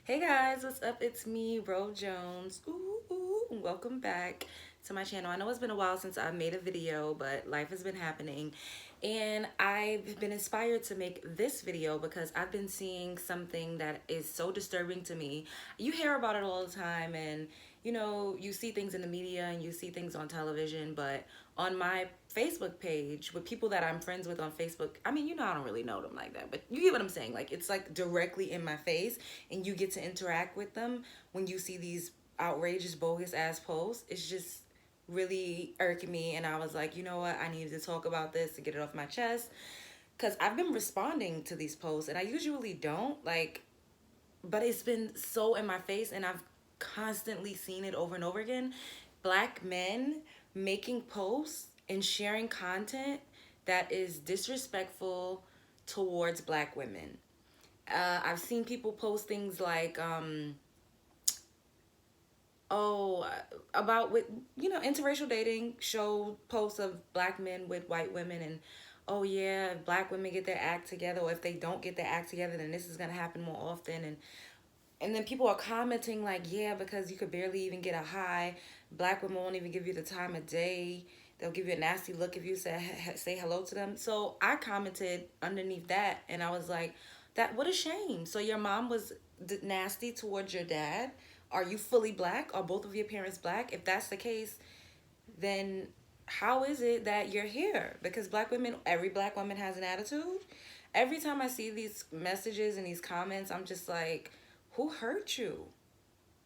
Hey guys, what's up? It's me, Ro Jones. And welcome back to my channel. I know it's been a while since I've made a video, but life has been happening. And I've been inspired to make this video because I've been seeing something that is so disturbing to me. You hear about it all the time, and you see things in the media and you see things on television, but on my Facebook page with people that I'm friends with on Facebook, I mean, I don't really know them like that, but you get what I'm saying. Like, it's like directly in my face, and you get to interact with them when you see these outrageous, bogus ass posts. It's just really irking me, and I was like, you know what? I needed to talk about this to get it off my chest because I've been responding to these posts, and I usually don't like, but it's been so in my face, and I've constantly seen it over and over again. Black men making posts and sharing content that is disrespectful towards black women. I've seen people post things like, about with interracial dating, show posts of black men with white women, and oh yeah, if black women get their act together, or if they don't get their act together, then this is gonna happen more often. And then people are commenting like, yeah, because you could barely even get a hi. Black women won't even give you the time of day. They'll give you a nasty look if you say hello to them. So I commented underneath that, and I was like, that what a shame. So your mom was nasty towards your dad. Are you fully black? Are both of your parents black? If that's the case, then how is it that you're here? Because black women, every black woman has an attitude. Every time I see these messages and these comments, I'm just like, who hurt you?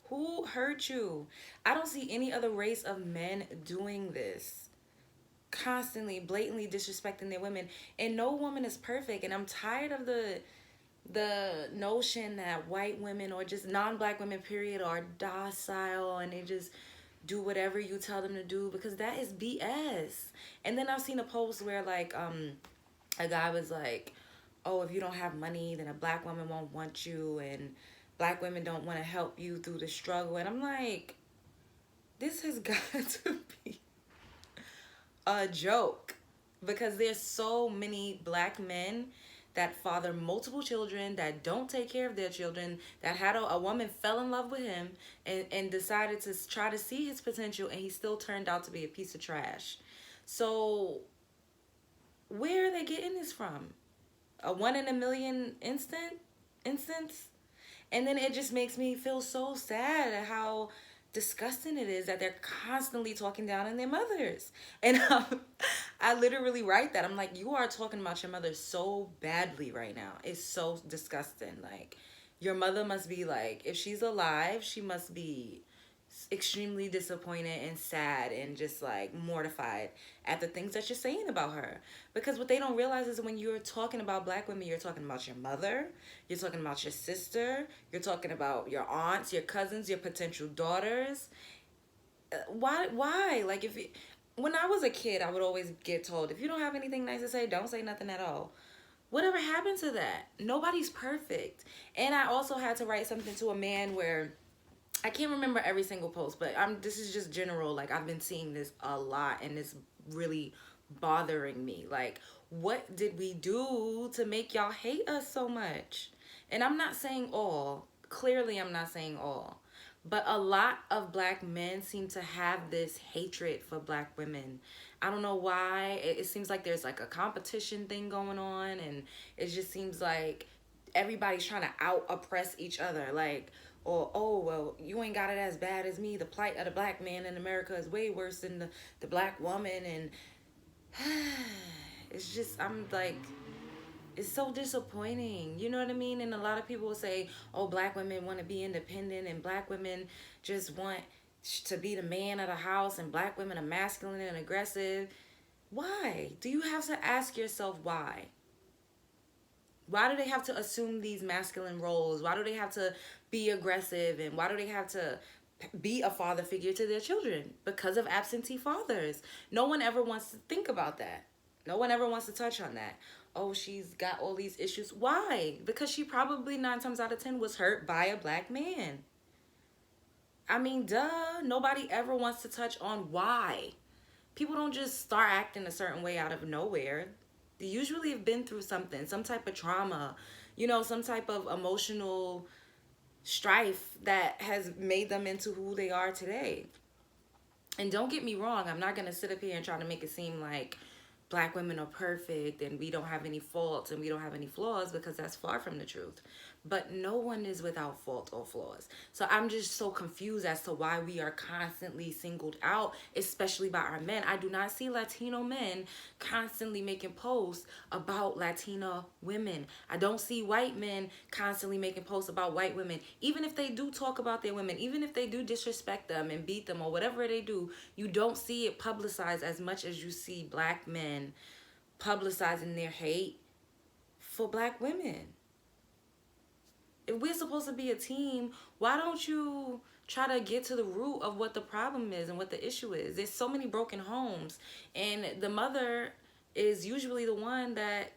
Who hurt you? I don't see any other race of men doing this, constantly blatantly disrespecting their women, and no woman is perfect. And I'm tired of the notion that white women, or just non-black women period, are docile and they just do whatever you tell them to do, because that is BS. And then I've seen a post where like a guy was like, oh, if you don't have money, then a black woman won't want you, and black women don't want to help you through the struggle. And I'm like, this has got to be a joke, because there's so many black men that father multiple children, that don't take care of their children, that had a woman fell in love with him, and decided to try to see his potential, and he still turned out to be a piece of trash. So where are they getting this from? A one in a million instance? And then it just makes me feel so sad at how disgusting it is that they're constantly talking down on their mothers. And I literally write that. I'm like, you are talking about your mother so badly right now. It's so disgusting. Like, your mother must be like, if she's alive, she must be extremely disappointed and sad and just like mortified at the things that you're saying about her. Because what they don't realize is, when you're talking about black women, you're talking about your mother, you're talking about your sister, you're talking about your aunts, your cousins, your potential daughters. Why like, when I was a kid, I would always get told, if you don't have anything nice to say, don't say nothing at all. Whatever happened to that? Nobody's perfect. And I also had to write something to a man where I can't remember every single post, but this is just general. Like, I've been seeing this a lot, and it's really bothering me. Like, what did we do to make y'all hate us so much? And I'm not saying all. Clearly, I'm not saying all. But a lot of black men seem to have this hatred for black women. I don't know why. It seems like there's like a competition thing going on, and it just seems like everybody's trying to out oppress each other. Like, or, oh, well, you ain't got it as bad as me. The plight of the black man in America is way worse than the black woman. And it's just, I'm like, it's so disappointing. You know what I mean? And a lot of people will say, oh, black women want to be independent, and black women just want to be the man of the house, and black women are masculine and aggressive. Why? Do you have to ask yourself why? Why do they have to assume these masculine roles? Why do they have to be aggressive? And why do they have to be a father figure to their children? Because of absentee fathers. No one ever wants to think about that. No one ever wants to touch on that. Oh, she's got all these issues. Why? Because she probably 9 times out of 10 was hurt by a black man. I mean, duh. Nobody ever wants to touch on why. People don't just start acting a certain way out of nowhere. They usually have been through something, some type of trauma, some type of emotional strife that has made them into who they are today. And don't get me wrong, I'm not going to sit up here and try to make it seem like black women are perfect and we don't have any faults and we don't have any flaws, because that's far from the truth. But no one is without fault or flaws. So I'm just so confused as to why we are constantly singled out, especially by our men. I do not see Latino men constantly making posts about Latina women. I don't see white men constantly making posts about white women. Even if they do talk about their women, even if they do disrespect them and beat them or whatever they do, you don't see it publicized as much as you see black men publicizing their hate for black women. If we're supposed to be a team, why don't you try to get to the root of what the problem is and what the issue is? There's so many broken homes, and the mother is usually the one that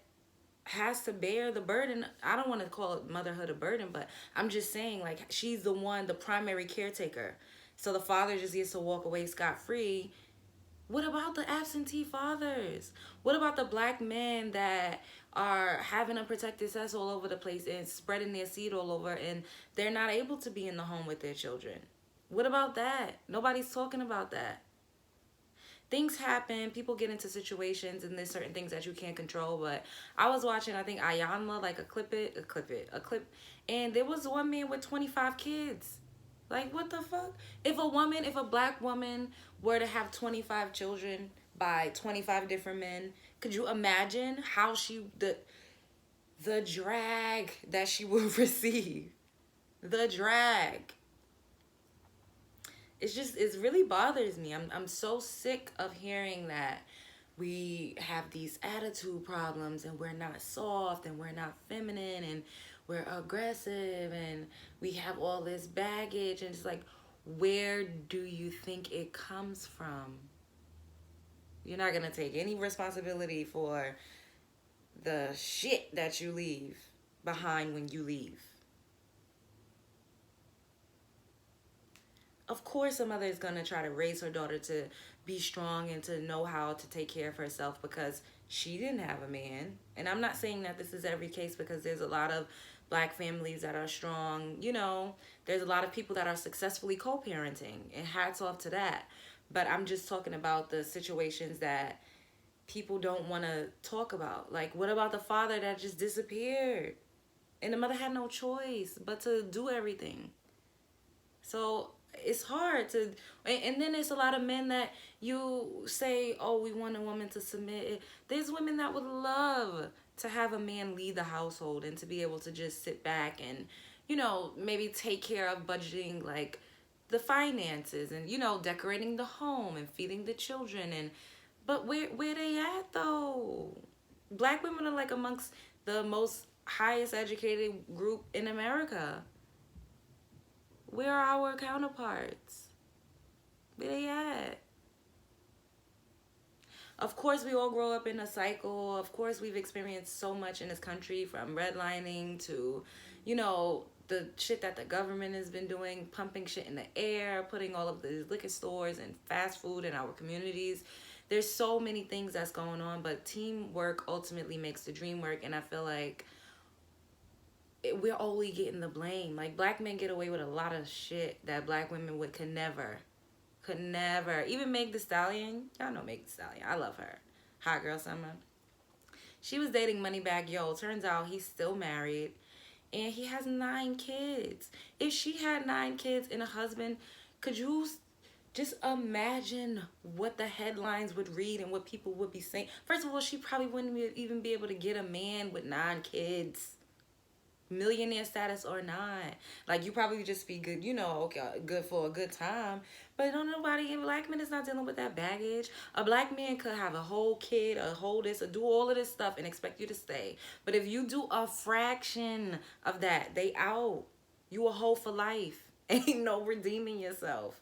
has to bear the burden. I don't want to call it motherhood a burden, but I'm just saying, like, she's the one, the primary caretaker. So the father just gets to walk away scot-free. What about the absentee fathers? What about the black men that are having unprotected sex all over the place and spreading their seed all over, and they're not able to be in the home with their children? What about that? Nobody's talking about that. Things happen, people get into situations, and there's certain things that you can't control. But I was watching, I think, Ayanla, like a clip, and there was one man with 25 kids. Like, what the fuck? If a black woman were to have 25 children by 25 different men, could you imagine how the drag that she would receive? The drag. It's really bothers me. I'm so sick of hearing that we have these attitude problems and we're not soft and we're not feminine and we're aggressive and we have all this baggage, and it's like, where do you think it comes from? You're not gonna take any responsibility for the shit that you leave behind when you leave. Of course a mother is going to try to raise her daughter to be strong and to know how to take care of herself because she didn't have a man. And I'm not saying that this is every case, because there's a lot of black families that are strong. You know, there's a lot of people that are successfully co-parenting, and hats off to that. But I'm just talking about the situations that people don't want to talk about. Like, what about the father that just disappeared and the mother had no choice but to do everything? So it's hard to, and then there's a lot of men that you say, oh, we want a woman to submit. There's women that would love to have a man lead the household and to be able to just sit back and, you know, maybe take care of budgeting, like the finances, and, you know, decorating the home and feeding the children. And but where they at though? Black women are like amongst the most highest educated group in America. Where are our counterparts? Where they at? Of course, we all grow up in a cycle. Of course, we've experienced so much in this country, from redlining to, you know, the shit that the government has been doing, pumping shit in the air, putting all of the liquor stores and fast food in our communities. There's so many things that's going on, but teamwork ultimately makes the dream work. And I feel like we're only getting the blame. Like, black men get away with a lot of shit that black women could never. Even Meg Thee Stallion. Y'all know Meg Thee Stallion. I love her. Hot Girl Summer. She was dating Moneybagg Yo. Turns out he's still married, and he has 9 kids. If she had 9 kids and a husband, could you just imagine what the headlines would read and what people would be saying? First of all, she probably wouldn't even be able to get a man with 9 kids. Millionaire status or not. Like, you probably just be good, you know, okay, good for a good time. But don't nobody, a black man is not dealing with that baggage. A black man could have a whole kid, a whole this, or do all of this stuff and expect you to stay. But if you do a fraction of that, they out. You a hoe for life. Ain't no redeeming yourself.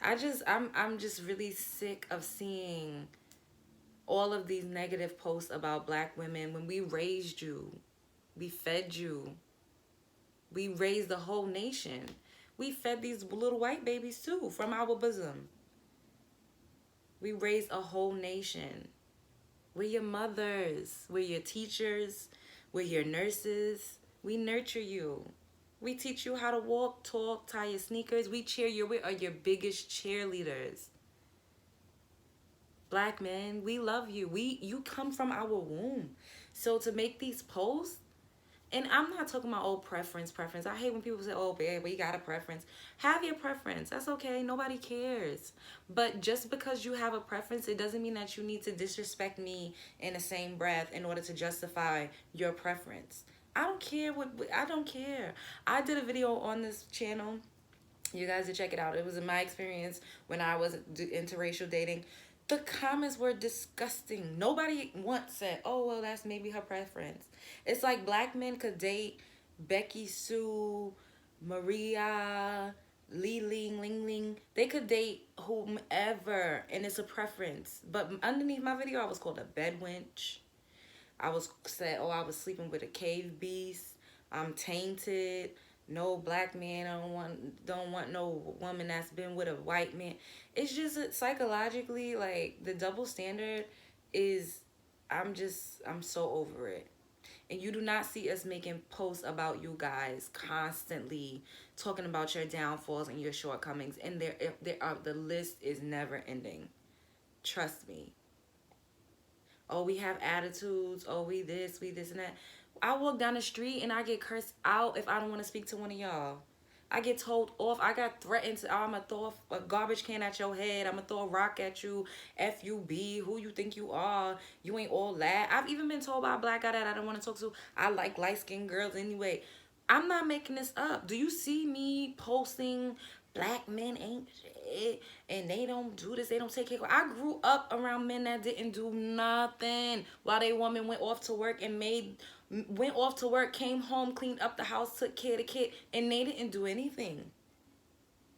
I'm just really sick of seeing all of these negative posts about black women when we raised you. We fed you. We raised the whole nation. We fed these little white babies too from our bosom. We raised a whole nation. We're your mothers. We're your teachers. We're your nurses. We nurture you. We teach you how to walk, talk, tie your sneakers. We cheer you. We are your biggest cheerleaders. Black men, we love you. You come from our womb. So to make these posts, and I'm not talking about preference. I hate when people say, oh babe, we got a preference. Have your preference. That's okay. Nobody cares. But just because you have a preference, it doesn't mean that you need to disrespect me in the same breath in order to justify your preference. I don't care I don't care. I did a video on this channel. You guys should check it out. It was in my experience when I was interracial dating. The comments were disgusting. Nobody once said, oh, well, that's maybe her preference. It's like black men could date Becky Sue, Maria, Li Ling, Ling Ling. They could date whomever, and it's a preference. But underneath my video, I was called a bed wench. I was said, oh, I was sleeping with a cave beast. I'm tainted. No black man. I don't want no woman that's been with a white man. It's just psychologically, like, the double standard is, I'm so over it. And you do not see us making posts about you guys constantly talking about your downfalls and your shortcomings. And the list is never ending. Trust me. Oh, we have attitudes. Oh, we this and that. I walk down the street and I get cursed out if I don't want to speak to one of y'all. I get told off. I got threatened. I'm going to throw a garbage can at your head. I'm going to throw a rock at you. FUB, who you think you are. You ain't all that. I've even been told by a black guy that I don't want to talk to. I like light-skinned girls anyway. I'm not making this up. Do you see me posting black men ain't shit and they don't do this, they don't take care of. I grew up around men that didn't do nothing while they woman went off to work came home, cleaned up the house, took care of the kid, and they didn't do anything.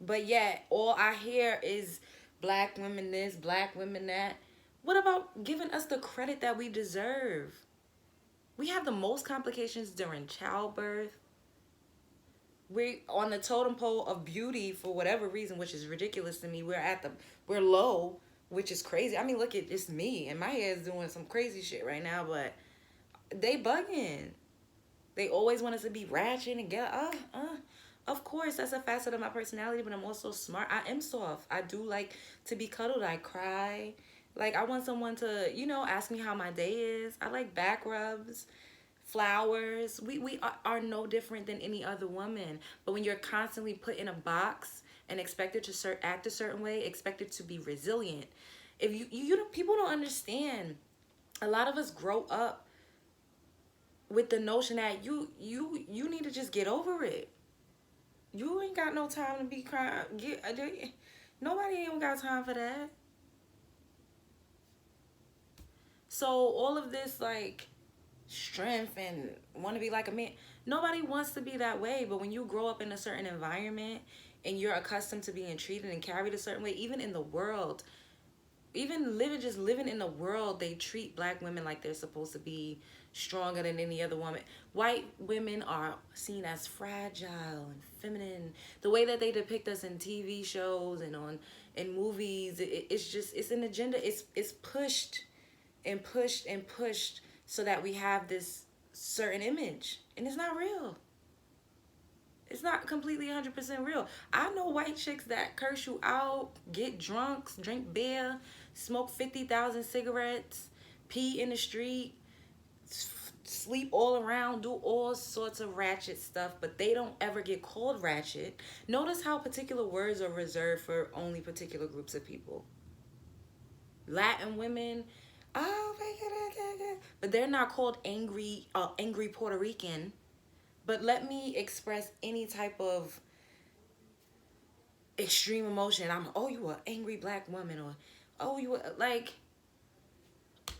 But yet all I hear is black women this, black women that. What about giving us the credit that we deserve? We have the most complications during childbirth. We're on the totem pole of beauty for whatever reason, which is ridiculous to me. We're low, which is crazy. I mean, look at it's me and my hair is doing some crazy shit right now, but they bugging. They always want us to be ratchet and get Of course, that's a facet of my personality, but I'm also smart. I am soft. I do like to be cuddled. I cry. Like, I want someone to, ask me how my day is. I like back rubs, flowers. We are no different than any other woman. But when you're constantly put in a box and expected to act a certain way, expected to be resilient, if people don't understand. A lot of us grow up with the notion that you need to just get over it. You ain't got no time to be crying. Nobody ain't got time for that. So all of this, like, strength and want to be like a man, nobody wants to be that way. But when you grow up in a certain environment and you're accustomed to being treated and carried a certain way, even in the world, living in the world, they treat black women like they're supposed to be stronger than any other woman. White women are seen as fragile and feminine. The way that they depict us in TV shows and in movies, it's an agenda. It's pushed and pushed and pushed so that we have this certain image, and it's not real. It's not completely 100% real. I know white chicks that curse you out, get drunk, drink beer, smoke 50,000 cigarettes, pee in the street, sleep all around, do all sorts of ratchet stuff, but they don't ever get called ratchet. Notice how particular words are reserved for only particular groups of people. Latin women, oh my God, but they're not called angry Puerto Rican. But let me express any type of extreme emotion. You an angry black woman, or like,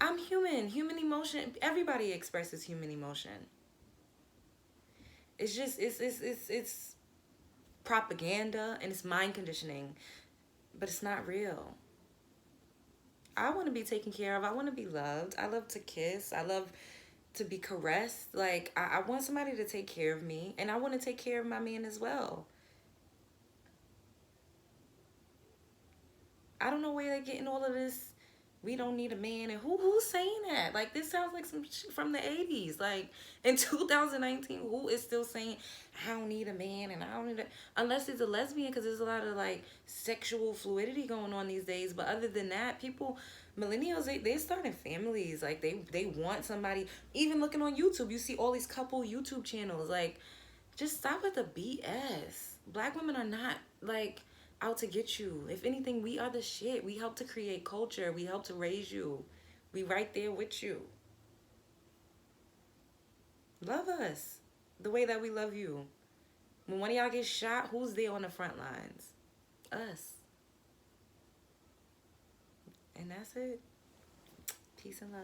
I'm human. Human emotion. Everybody expresses human emotion. It's just it's propaganda and it's mind conditioning, but it's not real. I want to be taken care of. I want to be loved. I love to kiss. I love to be caressed. Like, I want somebody to take care of me, and I want to take care of my man as well. I don't know where they're getting all of this We don't need a man. And who's saying that? Like, this sounds like some shit from the 80s. Like, in 2019, who is still saying, I don't need a man and I don't need a... Unless it's a lesbian, because there's a lot of, like, sexual fluidity going on these days. But other than that, people, millennials, they're starting families. Like, they want somebody. Even looking on YouTube, you see all these couple YouTube channels. Like, just stop with the BS. Black women are not, like, out to get you. If anything, we are the shit. We help to create culture. We help to raise you. We right there with you. Love us the way that we love you. When one of y'all gets shot, who's there on the front lines? Us. And that's it. Peace and love.